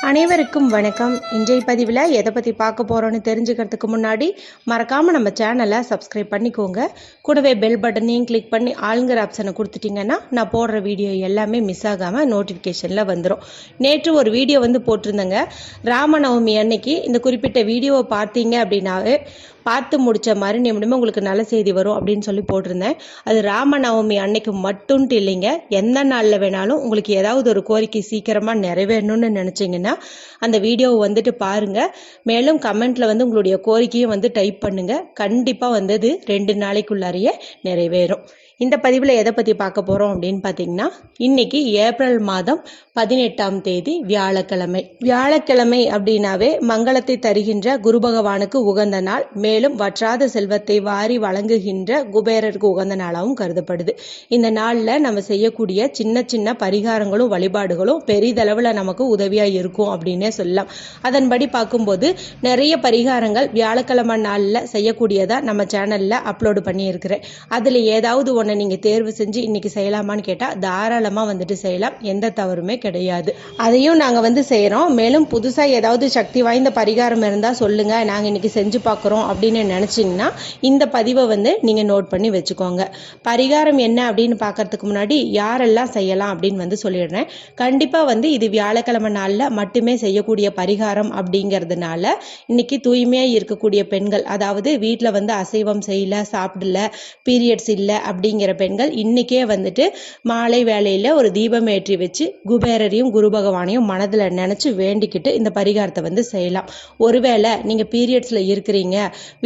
அனைவருக்கும் வணக்கம். இன்றைய பதிவில் எதை பற்றி பார்க்க போகிறோன்னு தெரிஞ்சுக்கிறதுக்கு முன்னாடி மறக்காமல் நம்ம சேனலை சப்ஸ்கிரைப் பண்ணிக்கோங்க. கூடவே பெல் பட்டனையும் கிளிக் பண்ணி ஆளுங்கிற ஆப்ஷனை கொடுத்துட்டிங்கன்னா நான் போடுற வீடியோ எல்லாமே மிஸ் ஆகாமல் நோட்டிஃபிகேஷனில் வந்துடும். நேற்று ஒரு வீடியோ போட்டிருந்தேங்க. ராமநவமி அன்னைக்கு இந்த குறிப்பிட்ட வீடியோவை பார்த்தீங்க அப்படின்னாவே பார்த்து முடித்த மாதிரி நிமிடமே உங்களுக்கு நல்ல செய்தி வரும் அப்படின்னு சொல்லி போட்டிருந்தேன். அது ராமநவமி அன்னைக்கு மட்டும்ட்டு இல்லைங்க, எந்த நாளில் வேணாலும் உங்களுக்கு ஏதாவது ஒரு கோரிக்கை சீக்கிரமாக நிறைவேறணும்னு நினச்சிங்கன்னா அந்த வீடியோவை பாருங்கள். மேலும் கமெண்ட்டில் உங்களுடைய கோரிக்கையும் டைப் பண்ணுங்கள். கண்டிப்பாக அது 2 நாளைக்குள்ளாரையே நிறைவேறும். இந்த பதிவில் எதை பற்றி பார்க்க போகிறோம் அப்படின்னு பார்த்தீங்கன்னா, இன்னைக்கு ஏப்ரல் மாதம் 18ஆம் தேதி வியாழக்கிழமை. வியாழக்கிழமை அப்படின்னாவே மங்களத்தை தருகின்ற குரு பகவானுக்கு உகந்த நாள். மேலும் வற்றாத செல்வத்தை வாரி வழங்குகின்ற குபேரருக்கு உகந்த நாளாகவும் கருதப்படுது. இந்த நாளில் நம்ம செய்யக்கூடிய சின்ன சின்ன பரிகாரங்களும் வழிபாடுகளும் பெரிதளவில் நமக்கு உதவியாக இருக்கும் அப்படின்னே சொல்லலாம். அதன்படி பார்க்கும்போது நிறைய பரிகாரங்கள் வியாழக்கிழமை நாளில் செய்யக்கூடியதாக நம்ம சேனலில் அப்லோடு பண்ணியிருக்கிறேன். அதில் ஏதாவது ஒன்று நீங்கள் தேர்வு செஞ்சு இன்னைக்கு செய்யலாமான்னு கேட்டால் தாராளமாக செய்யலாம், எந்த தவறுமே கிடையாது. அதையும் நாங்கள் செய்கிறோம். மேலும் புதுசாக ஏதாவது சக்தி வாய்ந்த பரிகாரம் இருந்தால் சொல்லுங்கள், நாங்கள் இன்னைக்கு செஞ்சு பார்க்குறோம் அப்படின்னு நினச்சிங்கன்னா இந்த பதிவை நீங்கள் நோட் பண்ணி வச்சுக்கோங்க. பரிகாரம் என்ன அப்படின்னு பார்க்கறதுக்கு முன்னாடி யாரெல்லாம் செய்யலாம் அப்படின்னு சொல்லிடுறேன். கண்டிப்பாக இது வியாழக்கிழமை நாளில் மட்டுமே செய்யக்கூடிய பரிகாரம் அப்படிங்கிறதுனால இன்னைக்கு தூய்மையாக இருக்கக்கூடிய பெண்கள், அதாவது வீட்டில் அசைவம் செய்யல, சாப்பிடல, பீரியட்ஸ் இல்லை அப்படிங்கிற பெண்கள் இன்னைக்கே மாலை வேளையில் ஒரு தீபம் ஏற்றி வச்சு குபேரரையும் குரு பகவானையும் மனதில் நினச்சி வேண்டிக்கிட்டு இந்த பரிகாரத்தை செய்யலாம். ஒருவேளை நீங்கள் பீரியட்ஸில் இருக்கிறீங்க,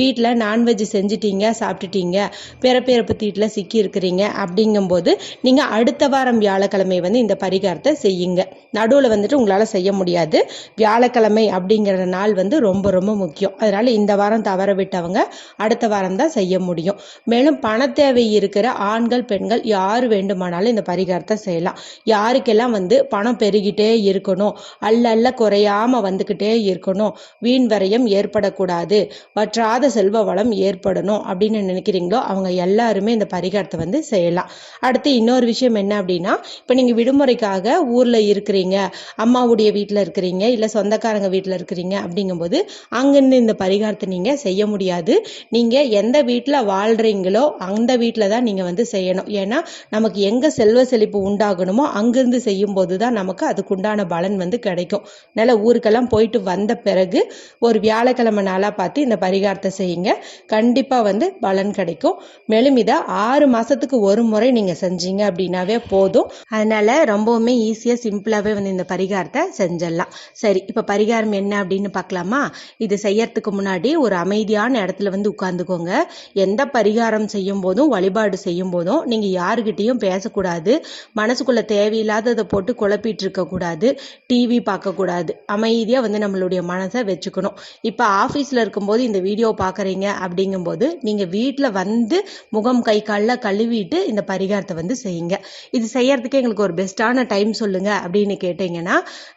வீட்டில் நான்வெஜ் செஞ்சிட்டீங்க, சாப்பிட்டுட்டீங்க, பிறப்பிறப்பு தீட்டில் சிக்கி இருக்கிறீங்க அப்படிங்கும்போது நீங்கள் அடுத்த வாரம் வியாழக்கிழமை இந்த பரிகாரத்தை செய்யுங்க. நடுவில் உங்களால் செய்ய முடியாது. வியாழக்கிழமை அப்படிங்கிற நாள் ரொம்ப ரொம்ப முக்கியம். அதனால இந்த வாரம் தவற விட்டவங்க அடுத்த வாரம் தான் செய்ய முடியும். மேலும் பண தேவை இருக்கிற ஆண்கள் பெண்கள் யார் வேண்டுமானாலும் இந்த பரிகாரத்தை செய்யலாம். யாருக்கெல்லாம் பணம் பெருகிட்டே இருக்கணும், அல்ல குறையாம வந்துக்கிட்டே இருக்கணும், வீண் வரையம் ஏற்படக்கூடாது, வற்றாத செல்வ வளம் ஏற்படணும் அப்படின்னு நினைக்கிறீங்களோ அவங்க எல்லாருமே இந்த பரிகாரத்தை செய்யலாம். அடுத்து இன்னொரு விஷயம் என்ன அப்படின்னா, இப்போ நீங்கள் விடுமுறைக்காக ஊரில் இருக்கிறீங்க, அம்மாவுடைய வீட்டில் இருக்கிறீங்க, இல்லை சொந்தக்காரங்க வீட்டில் இருக்கிறீங்க அப்படிங்கும்போது அங்கிருந்து இந்த பரிகாரத்தை நீங்கள் செய்ய முடியாது. நீங்கள் எந்த வீட்டில் வாழ்கிறீங்களோ அந்த வீட்டில் தான் நீங்கள் செய்யணும். ஏன்னா நமக்கு எங்கே செல்வ செழிப்பு உண்டாகணுமோ அங்கிருந்து செய்யும் போது தான் நமக்கு அதுக்குண்டான பலன் கிடைக்கும். நல்ல ஊருக்கெல்லாம் போயிட்டு வந்த பிறகு ஒரு வியாழக்கிழமை நாளாக பார்த்து இந்த பரிகாரத்தை செய்யுங்க. கண்டிப்பாக பலன் கிடைக்கும். மேலும் இதை 6 மாதத்துக்கு ஒரு முறை நீங்கள் செஞ்சீங்க அப்படின்னாவே போதும். அதனால ரொம்பவுமே ஈஸியாக சிம்பிளாகவே இந்த பரிகாரத்தை செஞ்சிடலாம். சரி, இப்போ பரிகாரம் என்ன அப்படின்னு பார்க்கலாமா? இது செய்யறதுக்கு முன்னாடி ஒரு அமைதியான இடத்துல உட்கார்ந்துக்கோங்க. எந்த பரிகாரம் செய்யும் போதும் வழிபாடு செய்யும் போதும் நீங்கள் யாருக்கிட்டையும் பேசக்கூடாது. மனசுக்குள்ள தேவையில்லாததை போட்டு குழப்பிட்டு இருக்கக்கூடாது. டிவி பார்க்கக்கூடாது. அமைதியாக நம்மளுடைய மனசை வச்சுக்கணும். இப்போ ஆஃபீஸில் இருக்கும்போது இந்த வீடியோ பார்க்குறீங்க அப்படிங்கும்போது நீங்கள் வீட்டில் முகம் கை காலில் கழுவிட்டு இந்த பரிகாரத்தை செய்யுங்க. இது செய்யறதுக்கு எங்களுக்கு ஒரு பெஸ்ட்டான டைம் சொல்லுங்க அப்படின்னு கேட்டீங்கன்னா,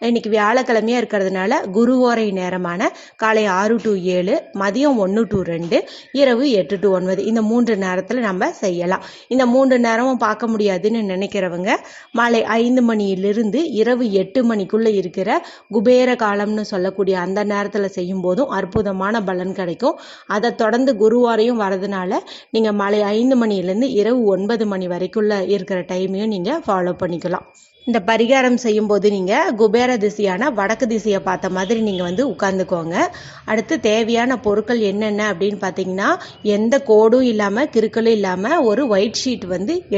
இன்னைக்கு வியாழக்கிழமையா இருக்கிறதுனால குருவோரை நேரமான காலை 6 to 7, மதியம் 1 to 2, இரவு 8 to 9 இந்த 3 நேரத்தில் நம்ம செய்யலாம். இந்த 3 நேரமும் பார்க்க முடியாதுன்னு நினைக்கிறவங்க மாலை 5 மணியிலிருந்து இரவு 8 மணிக்குள்ள இருக்கிற குபேர காலம்னு சொல்லக்கூடிய அந்த நேரத்தில் செய்யும் போதும் அற்புதமான பலன் கிடைக்கும். அதை தொடர்ந்து குருவாரையும் வரதுனால நீங்க மாலை 5 மணியிலிருந்து இரவு 9 மணி வரைக்குள்ள இருக்கிற டைமையும் நீங்க ஃபாலோ பண்ணிக்கலாம். இந்த பரிகாரம் செய்யும்போது நீங்கள் குபேர திசையான வடக்கு திசையை பார்த்த மாதிரி நீங்கள் உட்கார்ந்துக்கோங்க. அடுத்து தேவையான பொருட்கள் என்னென்ன அப்படின்னு பார்த்தீங்கன்னா, எந்த கோடும் இல்லாமல் கிறுக்களும் இல்லாமல் ஒரு ஒயிட் ஷீட்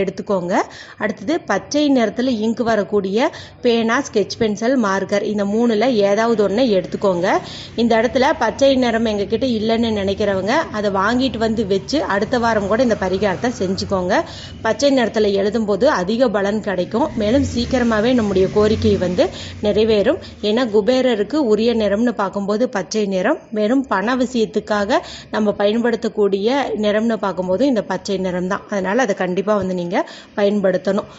எடுத்துக்கோங்க. அடுத்தது பச்சை நிறத்தில் இங்கு வரக்கூடிய பேனா, ஸ்கெட்ச் பென்சில், மார்க்கர் இந்த 3ல் ஏதாவது ஒன்று எடுத்துக்கோங்க. இந்த இடத்துல பச்சை நிறம் எங்ககிட்ட இல்லைன்னு நினைக்கிறவங்க அதை வாங்கிட்டு வச்சு அடுத்த வாரம் கூட இந்த பரிகாரத்தை செஞ்சுக்கோங்க. பச்சை நிறத்தில் எழுதும்போது அதிக பலன் கிடைக்கும். மேலும் சீக்கிரமாகவே நம்முடைய கோரிக்கை நிறைவேறும். ஏன்னா குபேரருக்கு உரிய நிறம்னு பார்க்கும்போது பச்சை நிறம், மேலும் பண விஷயத்துக்காக நம்ம பயன்படுத்தக்கூடிய நிறம்னு பார்க்கும்போது இந்த பச்சை நிறம் தான். அதனால அதை கண்டிப்பாக நீங்கள் பயன்படுத்தணும்.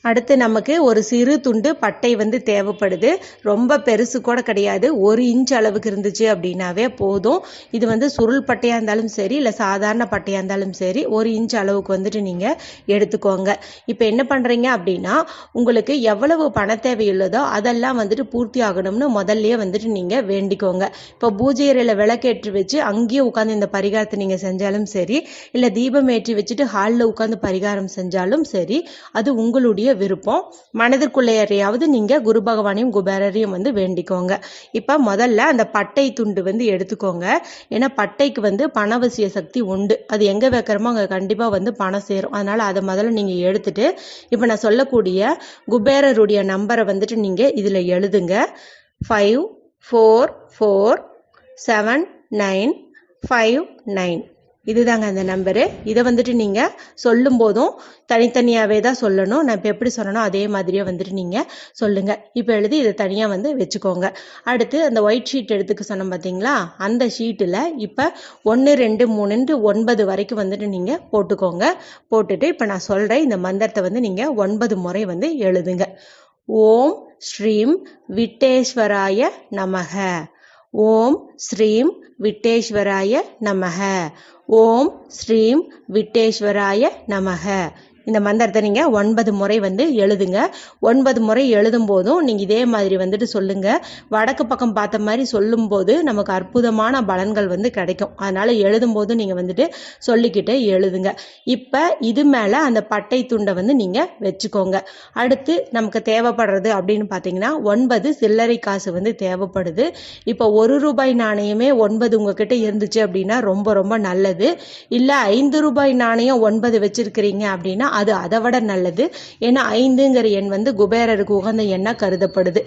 அடுத்து நமக்கு ஒரு சிறு துண்டு பட்டை வந்து தேவைப்படுது. ரொம்ப பெருசு கூட கிடையாது. 1 இன்ச் அளவுக்கு இருந்துச்சு அப்படின்னாவே போதும். இது வந்து சுருள் பட்டையாக இருந்தாலும் சரி, இல்லை சாதாரண பட்டையாக இருந்தாலும் சரி, 1 இன்ச் அளவுக்கு வந்துட்டு நீங்கள் எடுத்துக்கோங்க. இப்போ என்ன பண்ணுறீங்க அப்படின்னா, உங்களுக்கு எவ்வளவு பண தேவையுள்ளதோ அதெல்லாம் வந்துட்டு பூர்த்தி ஆகணும்னு முதல்லையே வந்துட்டு நீங்கள் வேண்டிக்கோங்க. இப்போ பூஜை அறையில் விளக்கேற்றி வச்சு அங்கேயே உட்காந்து இந்த பரிகாரத்தை நீங்கள் செஞ்சாலும் சரி, இல்லை தீபம் ஏற்றி வச்சுட்டு ஹாலில் உட்காந்து பரிகாரம் செஞ்சாலும் சரி, அது உங்களுடைய விருப்பம். மனதிற்குள்ளே யாரையாவது நீங்க குரு பகவானையும் குபேரரையும் வந்து வேண்டிக்கோங்க. இப்ப முதல்ல அந்த பட்டை துண்டு வந்து எடுத்துக்கோங்க. ஏன்னா பட்டைக்கு வந்து பணவசிய சக்தி உண்டு. அது எங்க வைக்கிறோமோ அங்க கண்டிப்பா வந்து பணம் சேரும். அதனால அதை முதல்ல நீங்க எடுத்துட்டு இப்ப நான் சொல்லக்கூடிய குபேரருடைய நம்பரை வந்துட்டு நீங்க இதுல எழுதுங்க. 544795 இதுதாங்க அந்த நம்பரு. இதை வந்துட்டு நீங்கள் சொல்லும் போதும் தனித்தனியாகவே தான் சொல்லணும். நான் இப்போ எப்படி சொல்லணும் அதே மாதிரியே வந்துட்டு நீங்கள் சொல்லுங்கள். இப்போ எழுதி இதை தனியாக வந்து வச்சுக்கோங்க. அடுத்து அந்த ஒயிட் ஷீட் எடுத்துக்க சொன்னோம் பார்த்தீங்களா, அந்த ஷீட்டில் இப்போ 1 2 3 9 வரைக்கும் வந்துட்டு நீங்கள் போட்டுக்கோங்க. போட்டுட்டு இப்போ நான் சொல்கிறேன் இந்த மந்திரத்தை வந்து நீங்கள் 9 முறை வந்து எழுதுங்க. ஓம் ஸ்ரீம் விட்டேஸ்வராய நமக. ஓம் ஸ்ரீம் விட்டேஸ்வராய நமக. ஓம் ஸ்ரீம் விட்டேஸ்வராய நமக. இந்த மந்திரத்தை நீங்கள் 9 முறை வந்து எழுதுங்க. 9 முறை எழுதும் போதும் நீங்கள் இதே மாதிரி வந்துட்டு சொல்லுங்க. வடக்கு பக்கம் பார்த்த மாதிரி சொல்லும் போது நமக்கு அற்புதமான பலன்கள் வந்து கிடைக்கும். அதனால எழுதும் போது நீங்கள் வந்துட்டு சொல்லிக்கிட்டே எழுதுங்க. இப்போ இது மேலே அந்த பட்டை துண்டை வந்து நீங்கள் வச்சுக்கோங்க. அடுத்து நமக்கு தேவைப்படுறது அப்படின்னு பார்த்தீங்கன்னா 9 சில்லறை காசு வந்து தேவைப்படுது. இப்போ 1 ரூபாய் நாணயமே 9 உங்ககிட்ட இருந்துச்சு அப்படின்னா ரொம்ப ரொம்ப நல்லது. இல்லை 5 ரூபாய் நாணயம் 9 வச்சிருக்கிறீங்க அப்படின்னா அது அதை விட நல்லது. ஏன்னா 5ங்கிற எண் வந்து குபேரருக்கு உகந்த எண்ணா கருதப்படுது.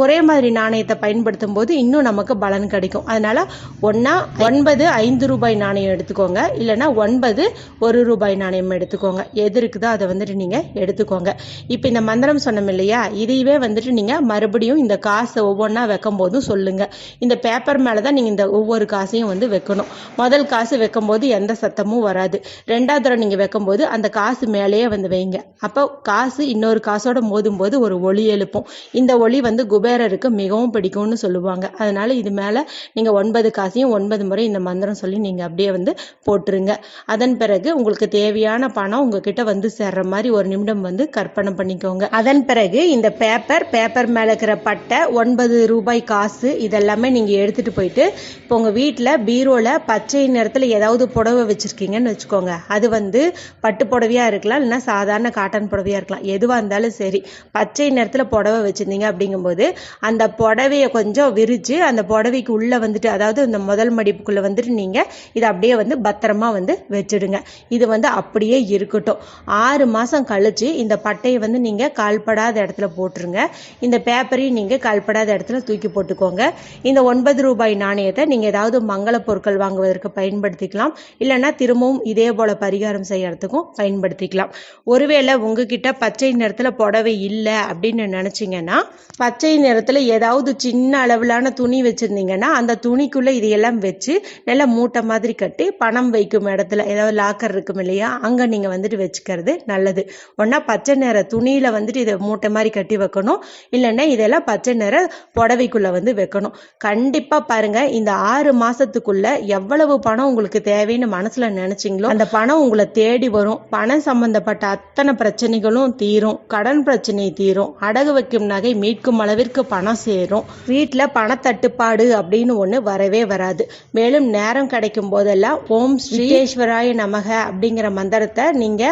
ஒரே மாதிரி நாணயத்தை பயன்படுத்தும் போது இன்னும் நமக்கு பலன் கிடைக்கும். அதனால 9 5 ரூபாய் நாணயம் எடுத்துக்கோங்க, இல்லைன்னா 9 1 ரூபாய் நாணயம் எடுத்துக்கோங்க. எது இருக்குதோ அதை வந்துட்டு நீங்க எடுத்துக்கோங்க. இப்போ இந்த மந்திரம் சொன்னோம் இல்லையா, இதையவே வந்துட்டு நீங்க மறுபடியும் இந்த காசை ஒவ்வொன்றா வைக்கும் போதும் சொல்லுங்க. இந்த பேப்பர் மேலதான் நீங்க இந்த ஒவ்வொரு காசையும் வந்து வைக்கணும். முதல் காசு வைக்கும் போது எந்த சத்தமும் வராது. 2வது தடவை நீங்க வைக்கும் போது அந்த காசு மேலேயே வந்து வைங்க. அப்போ காசு இன்னொரு காசோட மோதும் போது ஒரு ஒளி எழுப்பும். இந்த ஒளி வந்து குபேரருக்கு மிகவும் பிடிக்கும்னு சொல்லுவாங்க. அதனால இது மேல நீங்க 9 காசையும் 9 முறை இந்த மந்திரம் சொல்லி நீங்க அப்படியே வந்து போட்டுருங்க. அதன் பிறகு உங்களுக்கு தேவையான பணம் உங்ககிட்ட வந்து சேர்ற மாதிரி ஒரு நிமிடம் வந்து கற்பனை பண்ணிக்கோங்க. அதன் பிறகு இந்த பேப்பர் மேல இருக்கிற பட்டை 9 ரூபாய் காசு இதெல்லாமே நீங்க எடுத்துட்டு போயிட்டு இப்போ உங்க வீட்டுல பீரோல பச்சை நிறத்துல ஏதாவது புடவை வச்சிருக்கீங்கன்னு வச்சுக்கோங்க. அது வந்து பட்டு புடவையா இருக்கலாம், இல்லைன்னா சாதாரண காட்டன் புடவையா இருக்கலாம். எதுவா இருந்தாலும் சரி, பச்சை நிறத்துல புடவை வச்சிருந்தீங்க அப்படிங்கும்போது அந்த புடவைய கொஞ்சம் விரிச்சு அந்த புடவைக்கு உள்ள வந்துட்டு, அதாவது இந்த முதல் மடிப்புக்குள்ள வந்துட்டு நீங்க இதை அப்படியே வந்து பத்திரமா வந்து வச்சிடுங்க. இது வந்து அப்படியே இருக்கட்டும். 6 மாசம் கழிச்சு இந்த பட்டையை வந்து நீங்க கால்படாத இடத்துல போட்டுருங்க. இந்த பேப்பரையும் நீங்க கால்படாத இடத்துல தூக்கி போட்டுக்கோங்க. இந்த 9 ரூபாய் நாணயத்தை நீங்க ஏதாவது மங்கள பொருட்கள் வாங்குவதற்கு பயன்படுத்திக்கலாம், இல்லைன்னா திரும்பவும் இதே போல பரிகாரம் செய்யறதுக்கும் பயன்படுத்திக்கலாம். ஒருவேளை உங்ககிட்ட பச்சை நிறத்துல புடவை இல்லை அப்படின்னு நினைச்சீங்கன்னா, பச்சை நிறத்துல ஏதாவது சின்ன அளவிலான துணி வச்சிருந்தீங்கன்னா அந்த துணிக்குள்ள இதையெல்லாம் வச்சு நல்லா மூட்டை மாதிரி கட்டி பணம் வைக்கும் இடத்துல, ஏதாவது லாக்கர் இருக்கும் இல்லையா, அங்க நீங்க வந்துட்டு வச்சுக்கிறது நல்லது. ஒன்னா பச்சை நிற துணியில வந்துட்டு இதை மூட்டை மாதிரி கட்டி வைக்கணும், இல்லைன்னா இதெல்லாம் பச்சை நிற புடவைக்குள்ள வந்து வைக்கணும். கண்டிப்பா பாருங்க, இந்த 6 மாசத்துக்குள்ள எவ்வளவு பணம் உங்களுக்கு தேவைன்னு மனசுல நினைச்சீங்களோ அந்த பணம் உங்களை தேடி வரும். பணம் சம்பந்தப்பட்ட அத்தனை பிரச்சனைகளும் தீரும். கடன் பிரச்சனை தீரும். அடகு வைக்கும் நகை மீட்கும் அளவிற்கு பணம் சேரும். வீட்டுல பணத்தட்டுப்பாடு அப்படின்னு ஒண்ணு வரவே வராது. மேலும் நேரம் கிடைக்கும் போதெல்லாம் ஓம் ஸ்ரீஸ்வராய நமக அப்படிங்கிற மந்திரத்தை நீங்க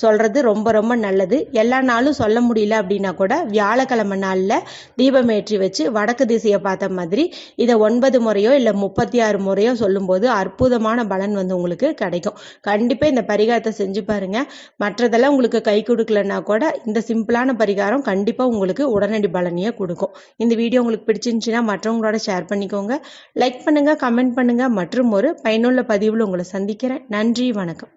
சொல்றது ரொம்ப ரொம்ப நல்லது. எல்லா நாளும் சொல்ல முடியல அப்படின்னா கூட வியாழக்கிழமை நாள்ல தீபம் ஏற்றி வச்சு வடக்கு திசையை பார்த்த மாதிரி இதை 9 முறையோ இல்ல 36 முறையோ சொல்லும் போது அற்புதமான பலன் வந்து உங்களுக்கு கிடைக்கும். கண்டிப்பா இந்த பரிகாரத்தை செஞ்சு பாருங்க. மற்றதெல்லாம் உங்களுக்கு கை கொடுக்கலன்னா கூட இந்த சிம்பிளான பரிகாரம் கண்டிப்பா உங்களுக்கு உடனடி பலனையே கொடுக்கும். இந்த வீடியோ உங்களுக்கு பிடிச்சிருந்துச்சுன்னா மற்றவங்களோட ஷேர் பண்ணிக்கோங்க. லைக் பண்ணுங்க, கமெண்ட் பண்ணுங்க. மற்றும் ஒரு பயனுள்ள பதிவில் உங்களை சந்திக்கிறேன். நன்றி, வணக்கம்.